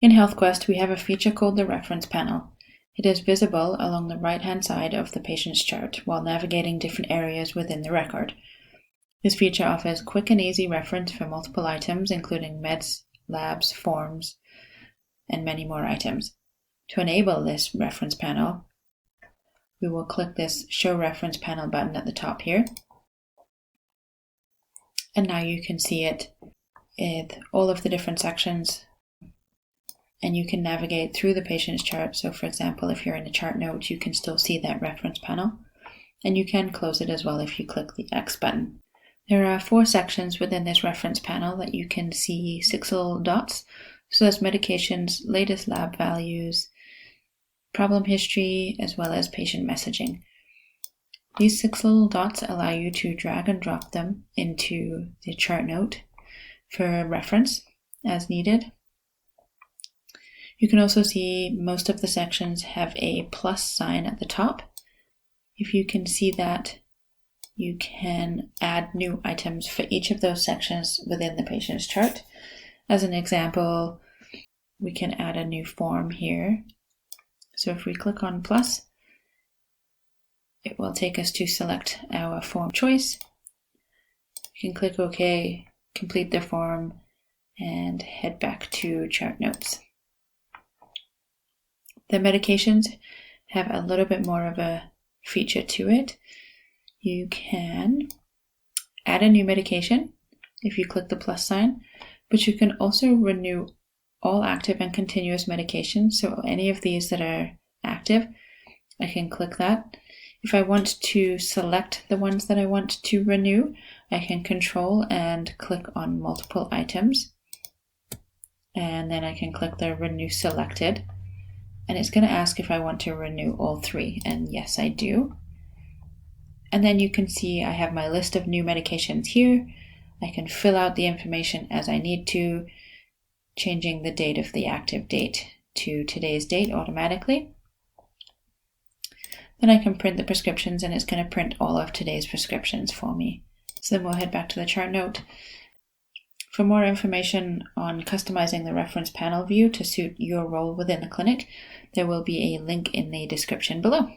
In HealthQuest, we have a feature called the Reference Panel. It is visible along the right-hand side of the patient's chart while navigating different areas within the record. This feature offers quick and easy reference for multiple items, including meds, labs, forms, and many more items. To enable this reference panel, we will click this Show Reference Panel button at the top here. And now you can see it with all of the different sections, and you can navigate through the patient's chart. So for example, if you're in the chart notes, you can still see that reference panel, and you can close it as well if you click the X button. There are 4 sections within this reference panel that you can see 6 little dots. So that's medications, latest lab values, problem history, as well as patient messaging. These 6 little dots allow you to drag and drop them into the chart note for reference as needed. You can also see most of the sections have a plus sign at the top. If you can see that, you can add new items for each of those sections within the patient's chart. As an example, we can add a new form here. So if we click on plus, it will take us to select our form choice. You can click OK, complete the form, and head back to chart notes. The medications have a little bit more of a feature to it. You can add a new medication if you click the plus sign, but you can also renew all active and continuous medications. So any of these that are active, I can click that. If I want to select the ones that I want to renew, I can control and click on multiple items. And then I can click the renew selected. And it's going to ask if I want to renew all 3. And yes, I do. And then you can see I have my list of new medications here. I can fill out the information as I need to, changing the date of the active date to today's date automatically. Then I can print the prescriptions, and it's going to print all of today's prescriptions for me. So then we'll head back to the chart note. For more information on customizing the reference panel view to suit your role within the clinic, there will be a link in the description below.